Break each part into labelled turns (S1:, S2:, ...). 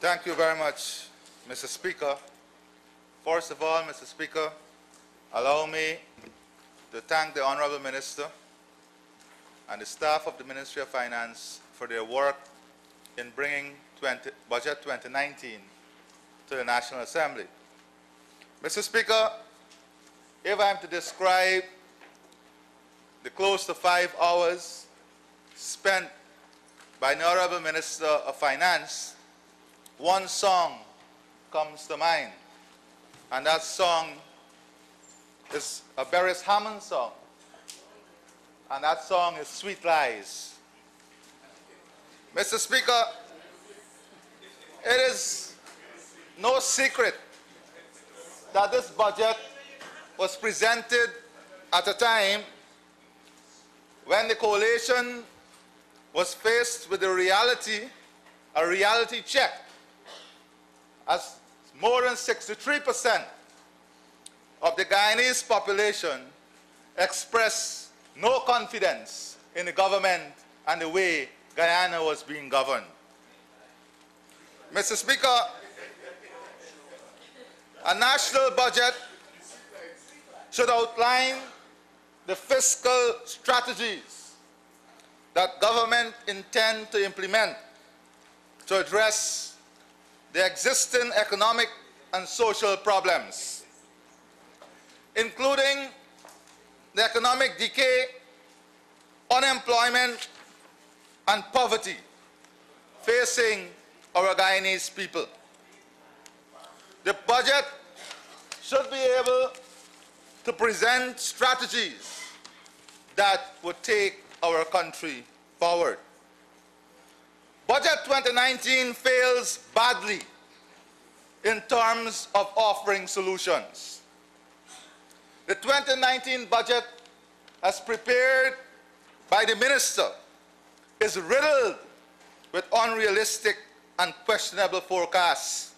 S1: Thank you very much, Mr. Speaker. First of all, Mr. Speaker, allow me to thank the Honorable Minister and the staff of the Ministry of Finance for their work in bringing Budget 2019 to the National Assembly. Mr. Speaker, if I am to describe the close to 5 hours spent by the Honorable Minister of Finance, one song comes to mind, and that song is a Beres Hammond song, and that song is Sweet Lies. Mr. Speaker, it is no secret that this budget was presented at a time when the coalition was faced with a reality check, as more than 63% of the Guyanese population expressed no confidence in the government and the way Guyana was being governed. Mr. Speaker, a national budget should outline the fiscal strategies that government intend to implement to address the existing economic and social problems, including the economic decay, unemployment, and poverty facing our Guyanese people. The budget should be able to present strategies that would take our country forward. Budget 2019 fails badly in terms of offering solutions. The 2019 budget, as prepared by the minister, is riddled with unrealistic and questionable forecasts,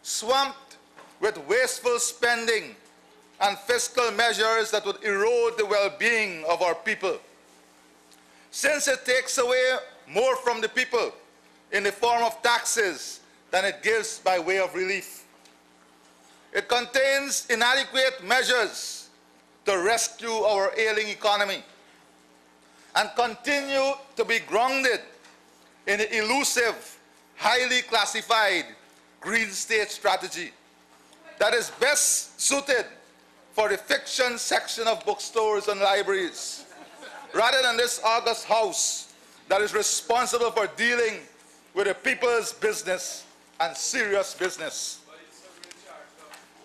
S1: swamped with wasteful spending and fiscal measures that would erode the well-being of our people. Since it takes away more from the people in the form of taxes than it gives by way of relief. It contains inadequate measures to rescue our ailing economy and continue to be grounded in the elusive, highly classified Green State strategy that is best suited for the fiction section of bookstores and libraries, rather than this august house that is responsible for dealing with the people's business and serious business.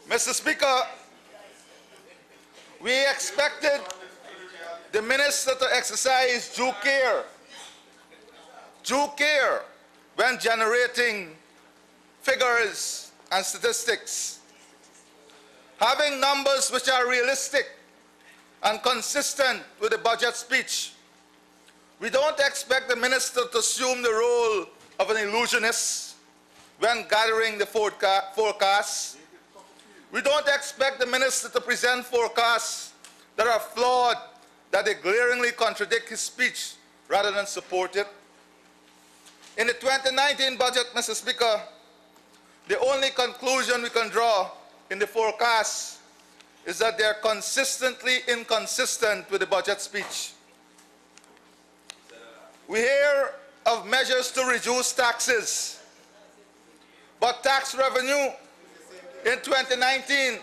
S1: Mr. Speaker, we expected the minister to exercise due care when generating figures and statistics. Having numbers which are realistic and consistent with the budget speech. We don't expect the minister to assume the role of an illusionist when gathering the forecasts. We don't expect the minister to present forecasts that are flawed, that they glaringly contradict his speech rather than support it. In the 2019 budget, Mr. Speaker, the only conclusion we can draw in the forecasts is that they are consistently inconsistent with the budget speech. We hear of measures to reduce taxes, but tax revenue in 2019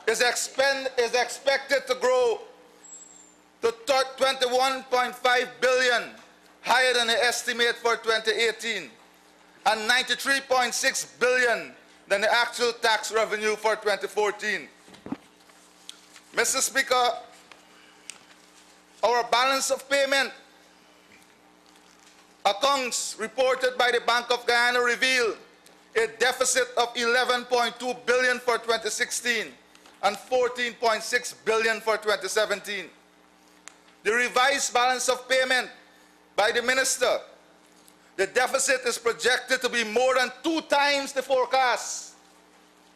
S1: is expected to grow to 21.5 billion, higher than the estimate for 2018, and 93.6 billion than the actual tax revenue for 2014. Mr. Speaker, our balance of payment accounts reported by the Bank of Guyana reveal a deficit of 11.2 billion for 2016 and 14.6 billion for 2017. The revised balance of payment by the minister, the deficit is projected to be more than 2 times the forecast,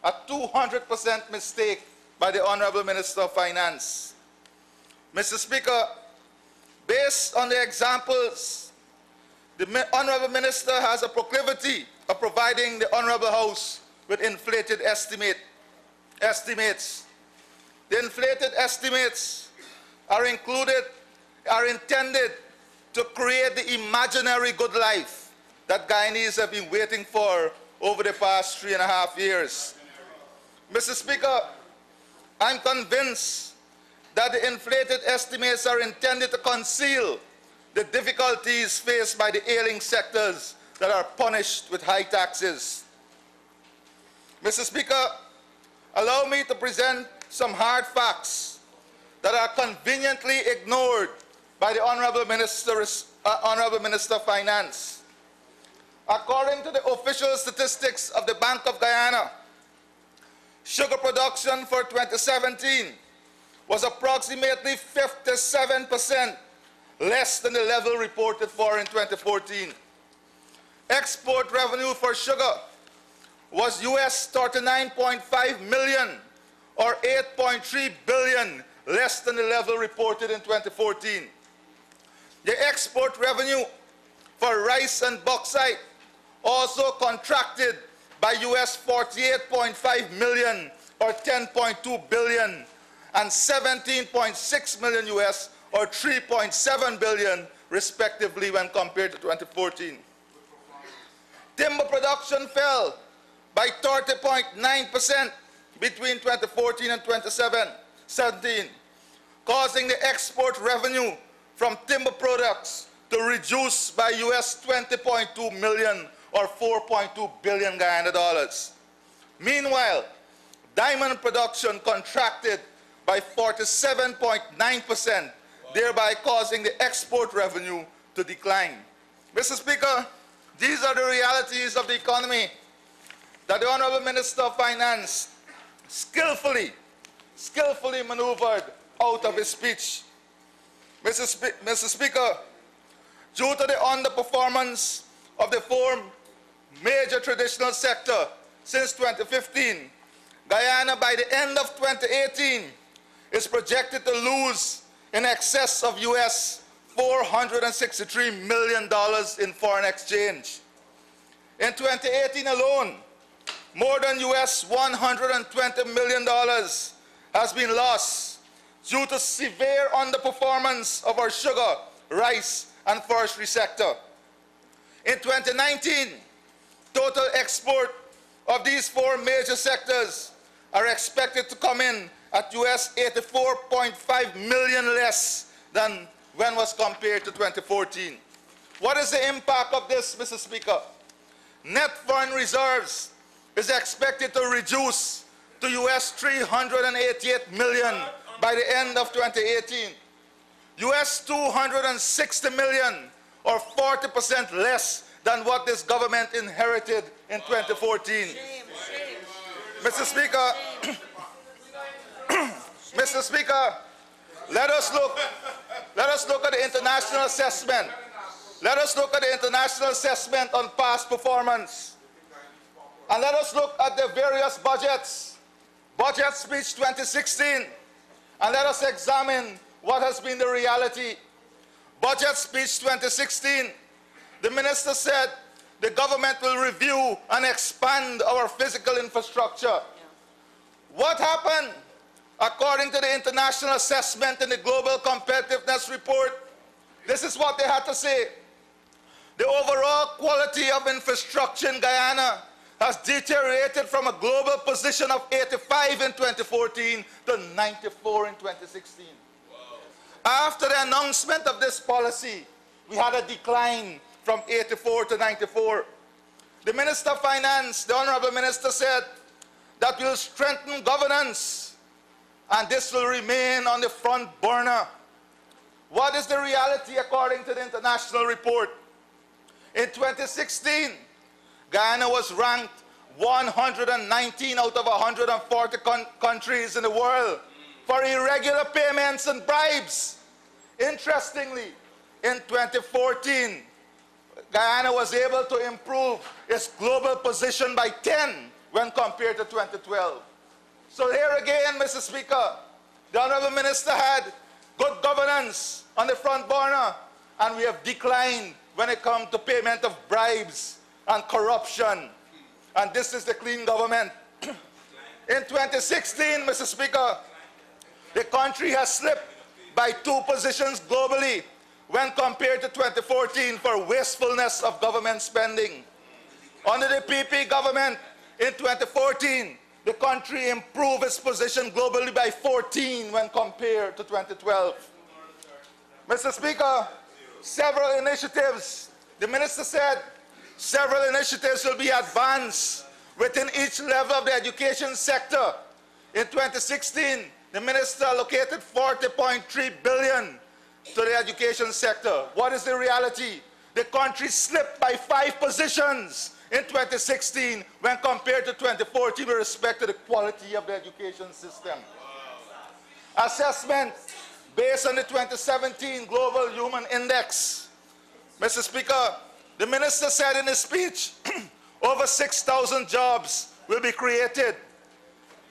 S1: a 200% mistake by the Honorable Minister of Finance. Mr. Speaker, based on the examples The Honourable Minister has a proclivity of providing the Honourable House with inflated estimates. The inflated estimates are intended to create the imaginary good life that Guyanese have been waiting for over the past 3.5 years. Mr. Speaker, I'm convinced that the inflated estimates are intended to conceal the difficulties faced by the ailing sectors that are punished with high taxes. Mr. Speaker, allow me to present some hard facts that are conveniently ignored by the Honourable Minister of Finance. According to the official statistics of the Bank of Guyana, sugar production for 2017 was approximately 57% less than the level reported for in 2014. Export revenue for sugar was US $39.5 million, or 8.3 billion less than the level reported in 2014. The export revenue for rice and bauxite also contracted by US $48.5 million, or 10.2 billion, and 17.6 million US, or 3.7 billion, respectively, when compared to 2014. Timber production fell by 30.9% between 2014 and 2017, causing the export revenue from timber products to reduce by US $20.2 million, or 4.2 billion Guyana dollars. Meanwhile, diamond production contracted by 47.9%, thereby causing the export revenue to decline. Mr. Speaker, these are the realities of the economy that the Honourable Minister of Finance skillfully maneuvered out of his speech. Mr. Speaker, due to the underperformance of the four major traditional sectors since 2015, Guyana by the end of 2018 is projected to lose in excess of US $463 million in foreign exchange. In 2018 alone, more than US $120 million has been lost due to severe underperformance of our sugar, rice, and forestry sector. In 2019, total export of these four major sectors are expected to come in at US $84.5 million less than when was compared to 2014. What is the impact of this, Mr. Speaker? Net foreign reserves is expected to reduce to US $388 million by the end of 2018. US $260 million, or 40% less than what this government inherited in 2014. Mr. Speaker, Mr. Speaker, let us look at the international assessment. Let us look at the international assessment on past performance. And let us look at the various budgets. Budget speech 2016. And let us examine what has been the reality. Budget speech 2016. The minister said the government will review and expand our physical infrastructure. What happened? According to the international assessment in the Global Competitiveness Report, this is what they had to say. The overall quality of infrastructure in Guyana has deteriorated from a global position of 85 in 2014 to 94 in 2016. Wow. After the announcement of this policy, we had a decline from 84 to 94. The Minister of Finance, the Honourable Minister, said that we'll strengthen governance and this will remain on the front burner. What is the reality according to the international report? In 2016, Guyana was ranked 119 out of 140 countries in the world for irregular payments and bribes. Interestingly, in 2014, Guyana was able to improve its global position by 10 when compared to 2012. So here again, Mr. Speaker, the Honourable Minister had good governance on the front burner, and we have declined when it comes to payment of bribes and corruption. And this is the clean government. In 2016, Mr. Speaker, the country has slipped by 2 positions globally when compared to 2014 for wastefulness of government spending. Under the PP government in 2014, the country improved its position globally by 14 when compared to 2012. Mr. Speaker, several initiatives, the minister said, several initiatives will be advanced within each level of the education sector. In 2016, the minister allocated 40.3 billion to the education sector. What is the reality? The country slipped by 5 positions in 2016 when compared to 2014 with respect to the quality of the education system. Assessment based on the 2017 Global Human Index. Mr. Speaker, the minister said in his speech, over 6,000 jobs will be created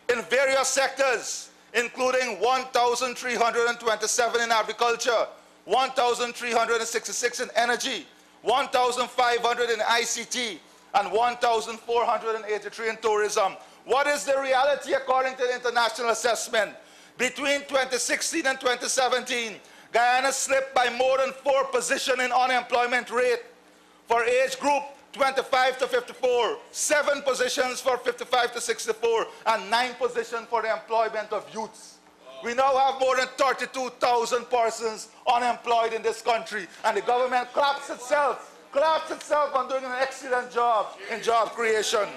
S1: in various sectors, including 1,327 in agriculture, 1,366 in energy, 1,500 in ICT, and 1,483 in tourism. What is the reality according to the international assessment? Between 2016 and 2017, Guyana slipped by more than 4 positions in unemployment rate. For age group 25 to 54, 7 positions for 55 to 64, and 9 positions for the employment of youths. We now have more than 32,000 persons unemployed in this country, and the government claps itself on doing an excellent job in job creation.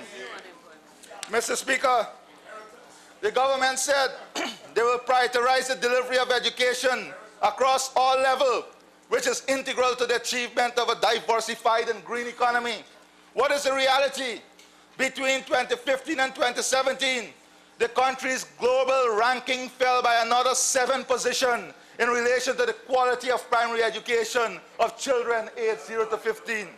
S1: Mr. Speaker, the government said they will prioritize the delivery of education across all levels, which is integral to the achievement of a diversified and green economy. What is the reality? Between 2015 and 2017, the country's global ranking fell by another 7 positions in relation to the quality of primary education of children aged 0 to 15.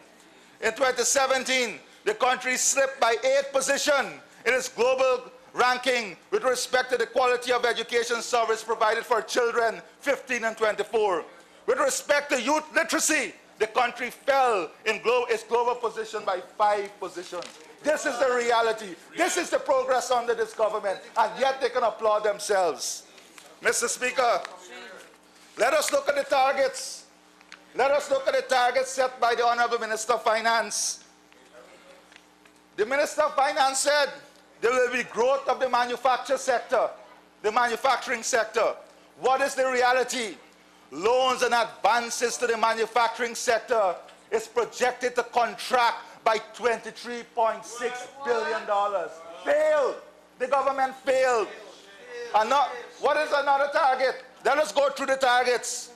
S1: In 2017, the country slipped by 8 positions in its global ranking with respect to the quality of education service provided for children 15 and 24. With respect to youth literacy, the country fell in its global position by 5 positions. This is the reality. This is the progress under this government, and yet they can applaud themselves. Mr. Speaker, let us look at the targets. Let us look at the targets set by the Honorable Minister of Finance. The Minister of Finance said there will be growth of the manufacturing sector. What is the reality? Loans and advances to the manufacturing sector is projected to contract by $23.6 billion. Failed. The government failed. And what is another target? Let us go through the targets.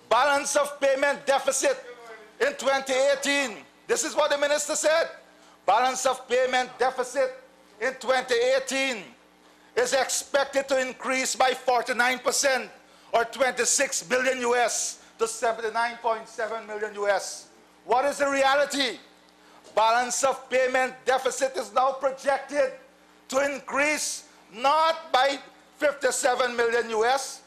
S1: Balance of payment deficit in 2018. This is what the minister said. Balance of payment deficit in 2018 is expected to increase by 49%, or 26 billion US to 79.7 million US. What is the reality? Balance of payment deficit is now projected to increase not by 57 million US,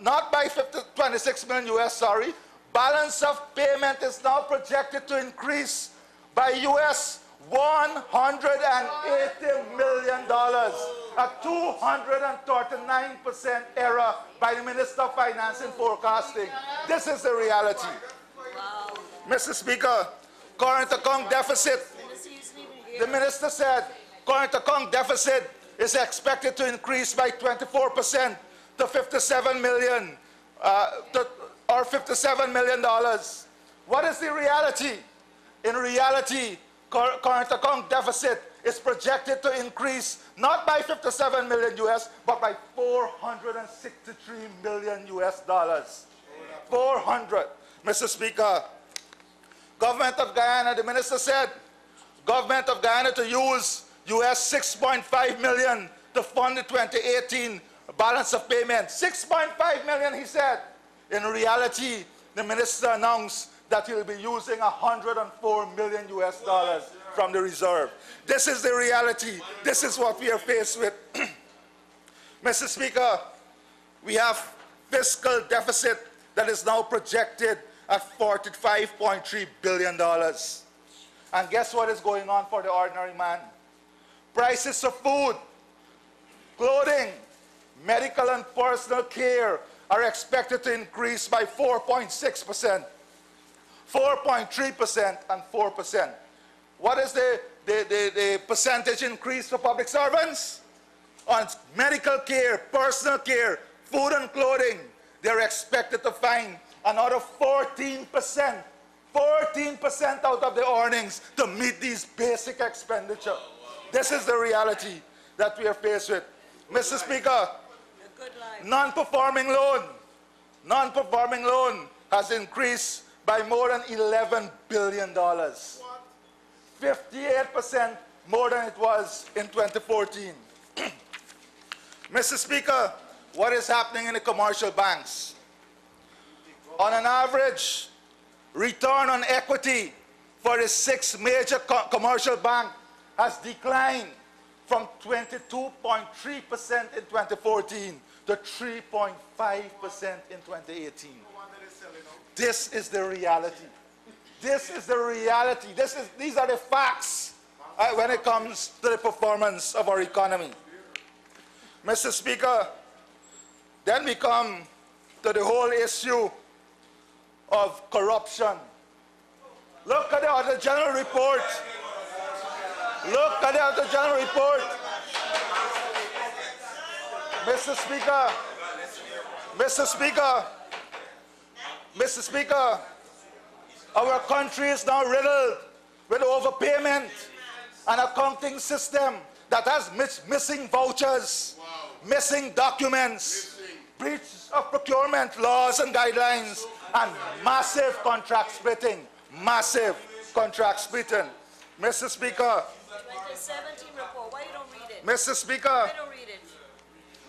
S1: not by 26 million US, sorry. Balance of payment is now projected to increase by US $180 million, a 239% error by the Minister of Finance in forecasting. This is the reality. Wow. Mr. Speaker, current account deficit, the minister said current account deficit is expected to increase by 24% to $57 million, or $57 million. What is the reality? In reality, current account deficit is projected to increase not by 57 million US, but by 463 million US dollars. 400. Mr. Speaker, Government of Guyana, the minister said, Government of Guyana to use US 6.5 million to fund the 2018 balance of payment. 6.5 million, he said. In reality, the minister announced that he will be using 104 million US dollars from the reserve. This is the reality. This is what we are faced with. Mr. Speaker, we have fiscal deficit that is now projected at $45.3 billion. And guess what is going on for the ordinary man? Prices of food, clothing, medical and personal care are expected to increase by 4.6%, 4.3%, and 4%. What is the percentage increase for public servants? On medical care, personal care, food and clothing, they're expected to find another 14%, 14% out of the earnings to meet these basic expenditure. This is the reality that we are faced with. Mr. Speaker, non-performing loan has increased by more than $11 billion. 58% more than it was in 2014. Mr. Speaker, what is happening in the commercial banks? On an average, return on equity for the 6 major commercial banks has declined from 22.3% in 2014 to 3.5% in 2018. This is the reality. This is the reality. These are the facts when it comes to the performance of our economy. Mr. Speaker, then we come to the whole issue of corruption. Look at the other general report. Look at the other general report. Mr. Speaker, Mr. Speaker, Mr. Speaker, our country is now riddled with overpayment, an accounting system that has missing vouchers, missing documents, breach of procurement laws and guidelines, and massive contract splitting. Massive contract splitting. Mr. Speaker,
S2: 2017 report. Why you don't read it?
S1: Mr. Speaker,
S2: Why don't read it?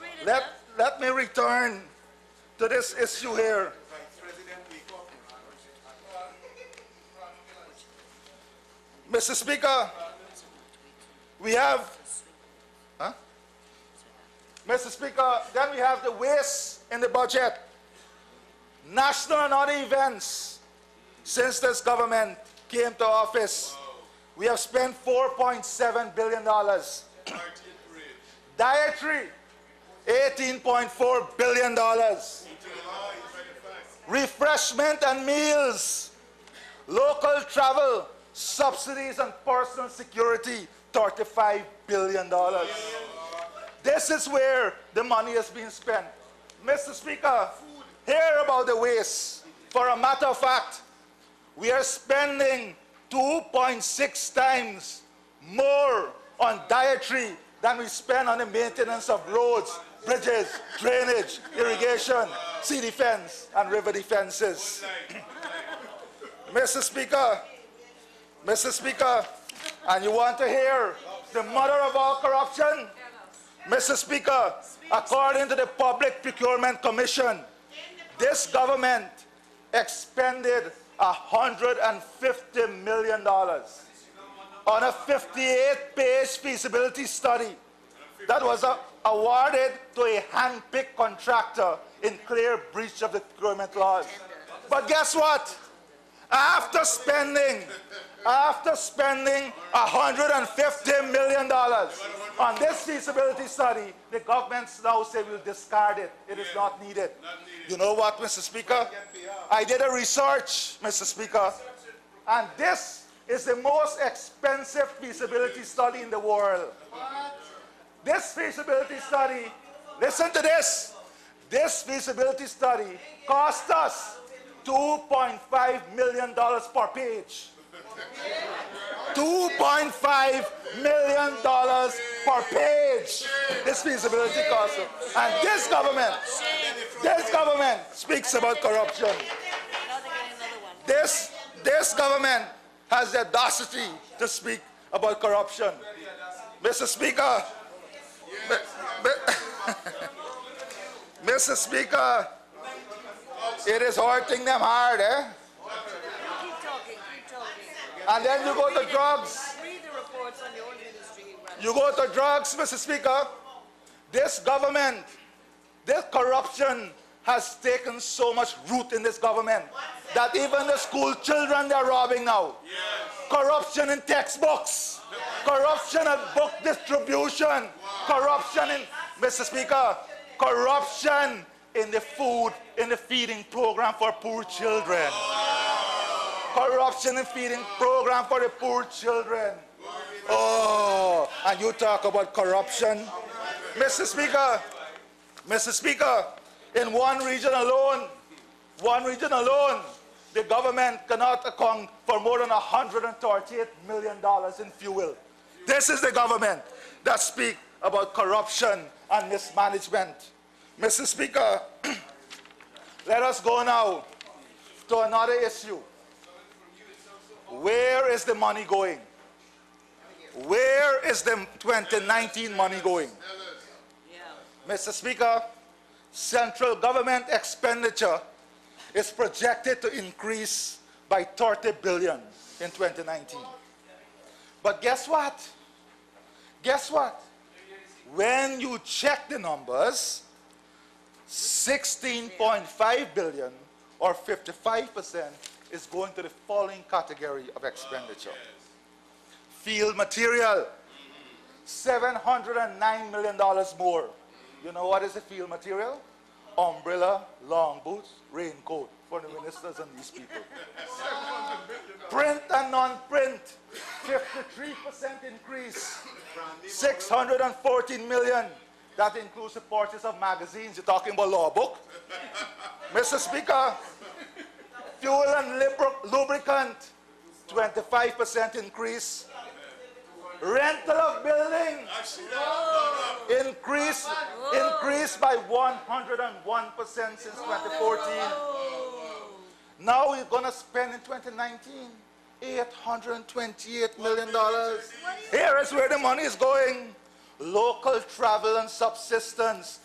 S2: Read it.
S1: let me return to this issue here. Mr. Speaker, we have, Mr. Speaker, then we have the waste in the budget. National and other events. Since this government came to office, we have spent $4.7 billion. Dietary, $18.4 billion. Refreshment and meals, local travel, subsidies and personal security, $35 billion. This is where the money is being spent. Mr. Speaker, hear about the waste. For a matter of fact, we are spending 2.6 times more on dietary than we spend on the maintenance of roads, bridges, drainage, irrigation, sea defense, and river defenses. Mr. Speaker, and you want to hear the mother of all corruption? Mr. Speaker, according to the Public Procurement Commission, this government expended $150 million on a 58-page feasibility study that was awarded to a hand-picked contractor in clear breach of the procurement laws. But guess what? After spending $150 million on this feasibility study, the governments now say we'll discard it. It is not needed. You know what, Mr. Speaker? I did a research, Mr. Speaker, and this is the most expensive feasibility study in the world. This feasibility study, listen to this. This feasibility study cost us $2.5 million per page. $2.5 million per page. This feasibility cost. And this government speaks about corruption. This government has the audacity to speak about corruption. Mr. Speaker, Mr. Speaker, it is hurting them hard, eh?
S2: Keep talking.
S1: And then you go to drugs.
S2: Read the reports on your own ministry.
S1: You go to drugs, Mr. Speaker. This government, this corruption has taken so much root in this government that even the school children they're robbing now. Corruption in textbooks, corruption at book distribution, corruption in, Mr. Speaker, corruption in the food, in the feeding program for poor children. Corruption in feeding program for the poor children. Oh, and you talk about corruption. Mr. Speaker, in one region alone, the government cannot account for more than $138 million in fuel. This is the government that speaks about corruption and mismanagement. Mr. Speaker, let us go now to another issue. Where is the money going? Where is the 2019 money going? Mr. Speaker, central government expenditure is projected to increase by 30 billion in 2019. But guess what? Guess what? When you check the numbers, 16.5 billion or 55% is going to the following category of expenditure. Field material, $709 million more. You know what is the field material? Umbrella, long boots, raincoat for the ministers and these people. Print and non-print, 53% increase, 614 million. That includes the purchase of magazines. You're talking about law book. Mr. Speaker, fuel and lubricant, 25% increase. Rental of building increased by 101% since 2014. Now we're going to spend in 2019 $828 million. Here is where the money is going. Local travel and subsistence,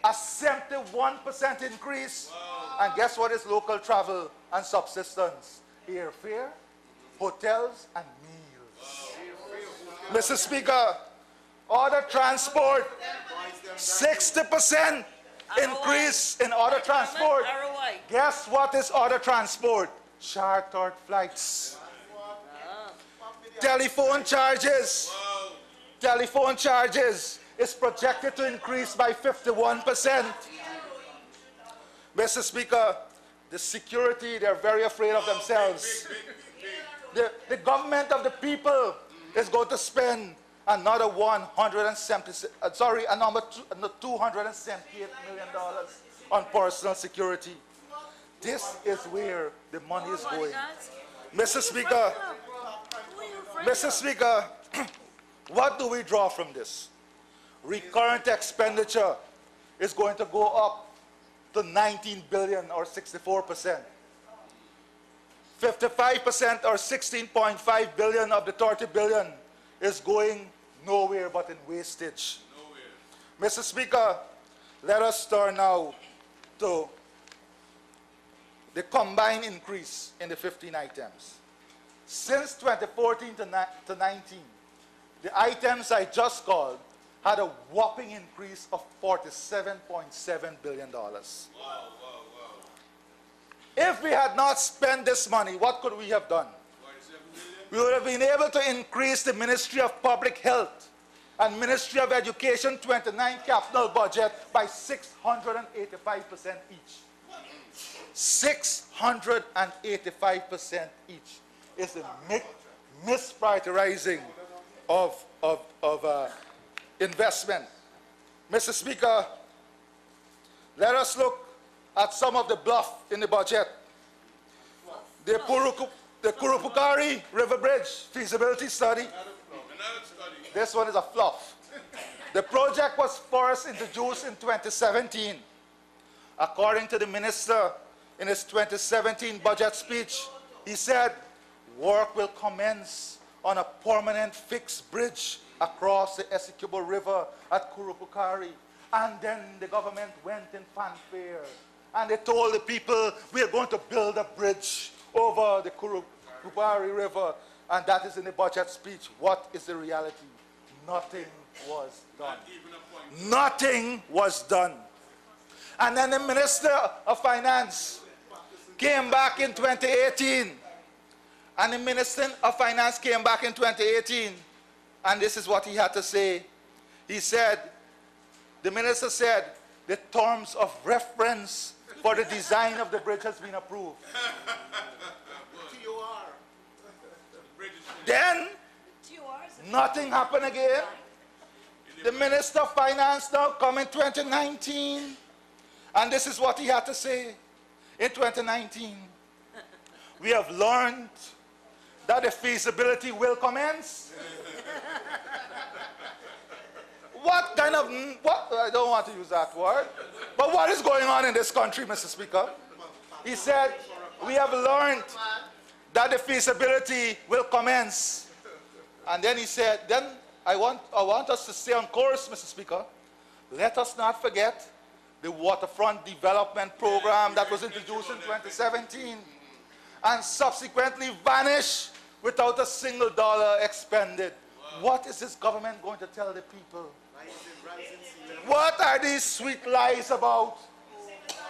S1: a 71% increase. And guess what is local travel and subsistence? Airfare, hotels, and meals. Mr. Speaker, other transport, 60% increase in other transport. Guess what is other transport? Chartered flights. Telephone charges. Telephone charges is projected to increase by 51%. Mr. Speaker, the security, they're very afraid of themselves. The government of the people is going to spend another $278 million on personal security. This is where the money is going. Mr. Speaker, what do we draw from this? Recurrent expenditure is going to go up to 19 billion or 64%. 55% or 16.5 billion of the 30 billion is going nowhere but in wastage. Mr. Speaker, let us turn now to the combined increase in the 15 items. Since 2014 to 19, the items I just called had a whopping increase of $47.7 billion. If we had not spent this money, what could we have done? We would have been able to increase the Ministry of Public Health and Ministry of Education 29 capital budget by 685% each. 685% each is the misprioritizing of investment. Mr. Speaker, let us look at some of the bluff in the budget. The Kurupukari River Bridge feasibility study. This one is a fluff. The project was first introduced in 2017. According to the minister in his 2017 budget speech, he said, work will commence on a permanent fixed bridge across the Essequibo River at Kurupukari. And then the government went in fanfare and they told the people, we are going to build a bridge over the Kurupukari River. And that is in the budget speech. What is the reality? Nothing was done. Nothing was done. And then the Minister of Finance came back in 2018. And the Minister of Finance came back in 2018. And this is what he had to say. He said, the minister said, the terms of reference for the design of the bridge has been approved. Then, nothing happened again. The Minister of Finance now come in 2019. And this is what he had to say in 2019. We have learned that the feasibility will commence. What kind of, I don't want to use that word, but what is going on in this country, Mr. Speaker? He said, we have learned that the feasibility will commence. And then he said, then I want us to stay on course, Mr. Speaker. Let us not forget the waterfront development program that was introduced in 2017 and subsequently vanished without a single dollar expended. What is this government going to tell the people? What are these sweet lies about?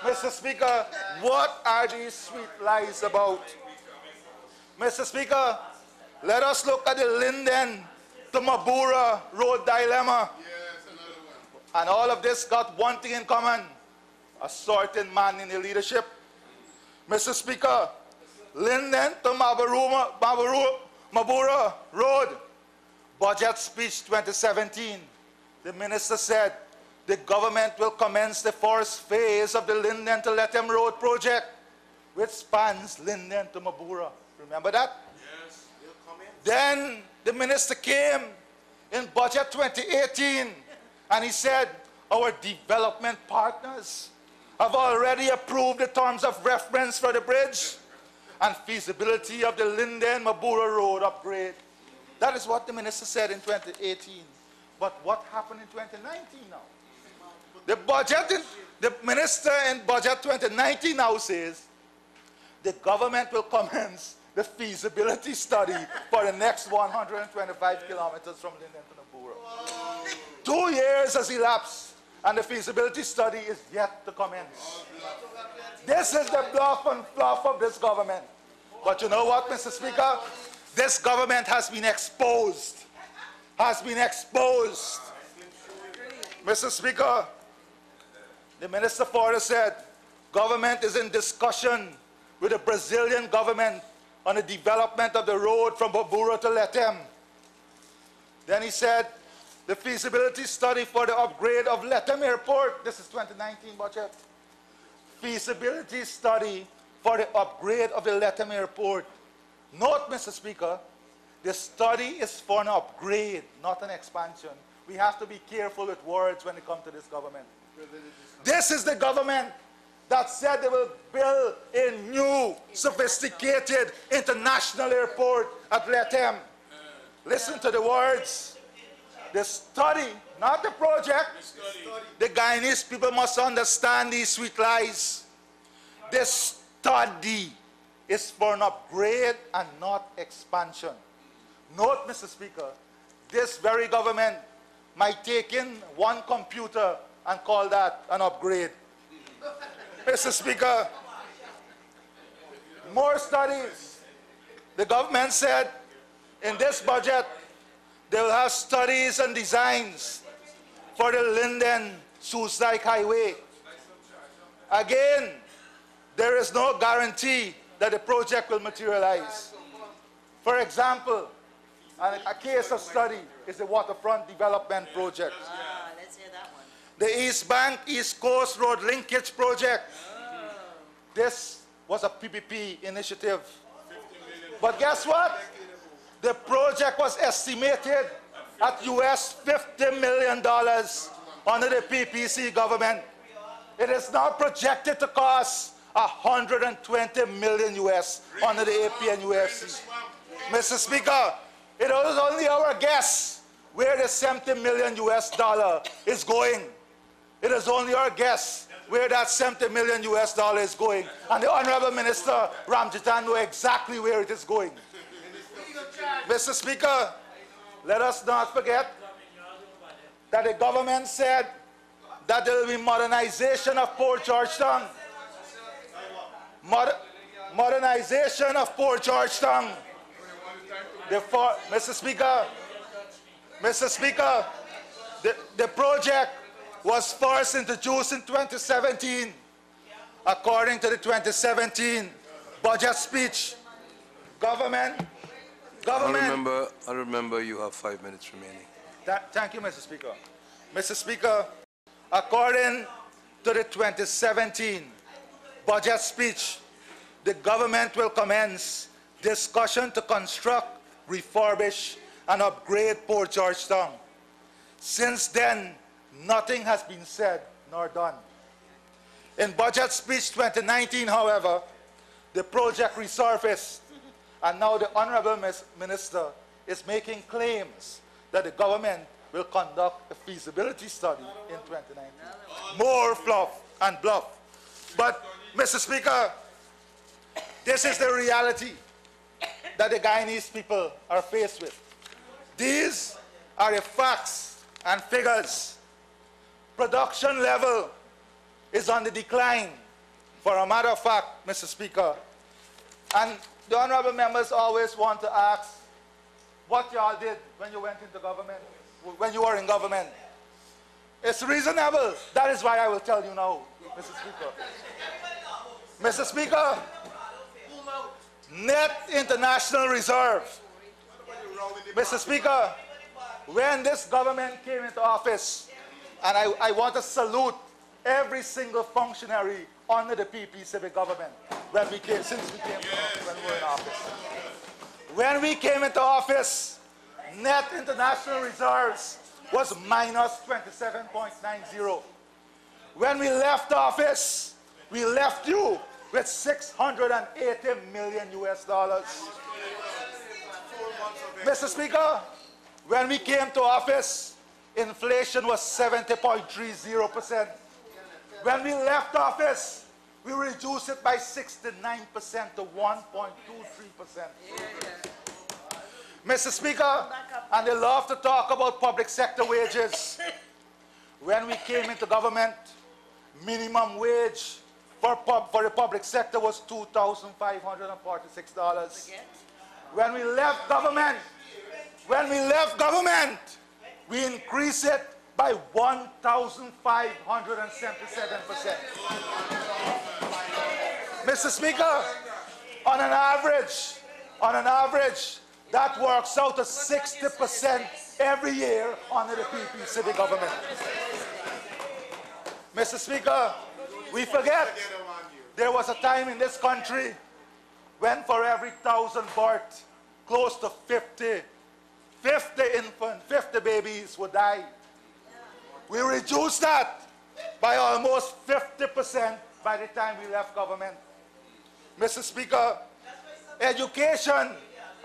S1: Mr. Speaker, what are these sweet lies about? Mr. Speaker, let us look at the Linden to Mabura road dilemma. And all of this got one thing in common: a certain man in the leadership. Mr. Speaker, Linden to Mabura road, budget speech 2017. The minister said the government will commence the first phase of the Linden to Lethem Road project, which spans Linden to Mabura. Remember that? Yes. Then the minister came in budget 2018 and he said our development partners have already approved the terms of reference for the bridge and feasibility of the Linden Mabura Road upgrade. That is what the minister said in 2018. But what happened in 2019 now? The minister in budget 2019 now says the government will commence the feasibility study for the next 125 kilometers from Linden to Mabura. 2 years has elapsed and the feasibility study is yet to commence. This is the bluff and fluff of this government. But you know what, Mr. Speaker? This government has been exposed. Mr. Speaker, the Minister further said, government is in discussion with the Brazilian government on the development of the road from Mabura to Lethem. Then he said, the feasibility study for the upgrade of Lethem Airport, this is 2019 budget, feasibility study for the upgrade of the Lethem Airport. Note, Mr. Speaker, the study is for an upgrade, not an expansion. We have to be careful with words when it comes to this government. This is the government that said they will build a new, sophisticated international airport at Lethem. Listen to the words. The study, not the project. The Guyanese people must understand these sweet lies. The study is for an upgrade and not expansion. Note, Mr. Speaker, this very government might take in one computer and call that an upgrade. Mr. Speaker, more studies. The government said in this budget they will have studies and designs for the Linden-Soesdijk Highway. Again, there is no guarantee that the project will materialize. For example, a case of study is the waterfront development project.
S2: Let's hear that one.
S1: The East Bank East Coast Road Linkage Project. This was a PPP initiative. But guess what? The project was estimated at US $50 million under the PPC government. It is now projected to cost 120 million US under the APNUFC. Mr. Speaker, it was only our guess where the 70 million US dollar is going. It is only our guess where that 70 million US dollar is going. And the Honorable Minister Ramjitan knows exactly where it is going. Mr. Speaker, let us not forget that the government said that there will be modernization of Port Georgetown. Modernization of Port Georgetown. Mr. Speaker, the project was first introduced in 2017, according to the 2017 budget speech. I
S3: remember you have 5 minutes remaining.
S1: Thank you, Mr. Speaker. Mr. Speaker, according to the 2017 budget speech, the government will commence discussion to construct, refurbish, and upgrade Port Georgetown. Since then, nothing has been said nor done. In Budget Speech 2019, however, the project resurfaced, and now the Honorable Minister is making claims that the government will conduct a feasibility study in 2019. More fluff and bluff. But, Mr. Speaker, this is the reality that the Guyanese people are faced with. These are the facts and figures. Production level is on the decline, for a matter of fact, Mr. Speaker. And the honorable members always want to ask what y'all did when you went into government, when you were in government. It's reasonable. That is why I will tell you now, Mr. Speaker. Mr. Speaker, net international reserve. Mr. Speaker, when this government came into office, and I want to salute every single functionary under the PP civic government when we came, when we were in office. When we came into office, net international reserves was minus 27.90. When we left office, we left you with $680 million US. Mr. Speaker, when we came to office, inflation was 70.30%. When we left office, we reduced it by 69% to 1.23%. Mr. Speaker, and they love to talk about public sector wages. When we came into government, minimum wage for the public sector was $2,546. When we left government, we increased it by 1,577%. Mr. Speaker, on an average, that works out to 60% every year under the PP civic government. Mr. Speaker, we forget there was a time in this country when for every 1,000 births, close to 50 babies would die. We reduced that by almost 50% by the time we left government. Mr. Speaker, education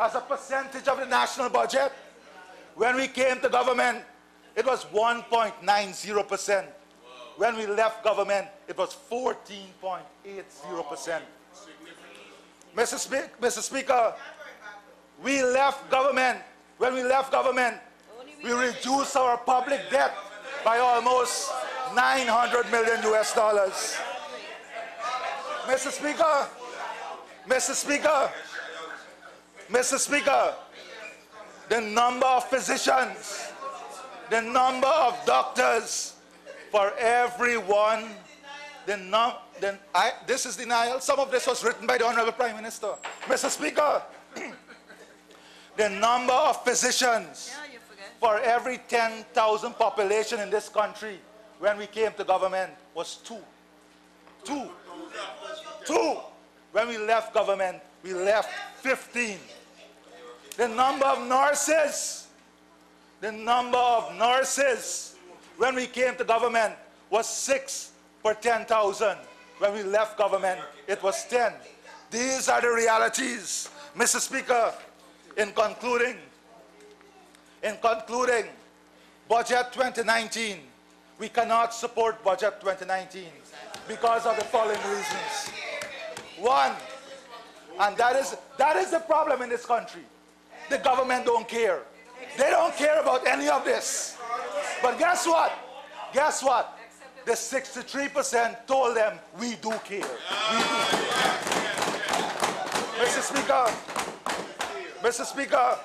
S1: as a percentage of the national budget, when we came to government, it was 1.90%. When we left government, it was 14.80%. Mr. Speaker, we left government. When we left government, we reduced our public debt by almost $900 million US. Mr. Speaker, the number of physicians, the number of doctors for everyone, this is denial. Some of this was written by the Honorable Prime Minister. Mr. Speaker, the number of physicians for every 10,000 population in this country when we came to government was two. When we left government, we left 15. The number of nurses when we came to government was 6 per 10,000. When we left government, it was 10. These are the realities. Mr. Speaker, in concluding, Budget 2019, we cannot support Budget 2019 because of the following reasons. One, and that is the problem in this country. The government don't care. They don't care about any of this. But guess what? the 63% told them, we do care. We do care. Mr. Speaker,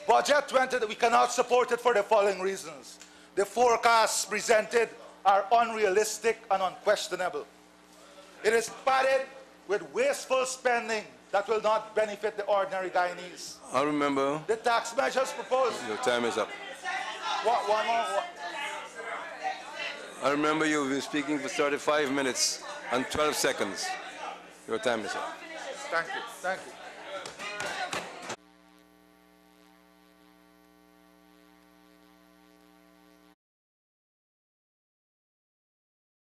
S1: Budget 20, we cannot support it for the following reasons. The forecasts presented are unrealistic and unquestionable. It is padded with wasteful spending that will not benefit the ordinary Guyanese.
S3: I remember.
S1: The tax measures proposed.
S3: Your time is up.
S1: One more.
S3: I remember you've been speaking for 35 minutes and 12 seconds. Your time is up.
S1: Thank you. Thank you.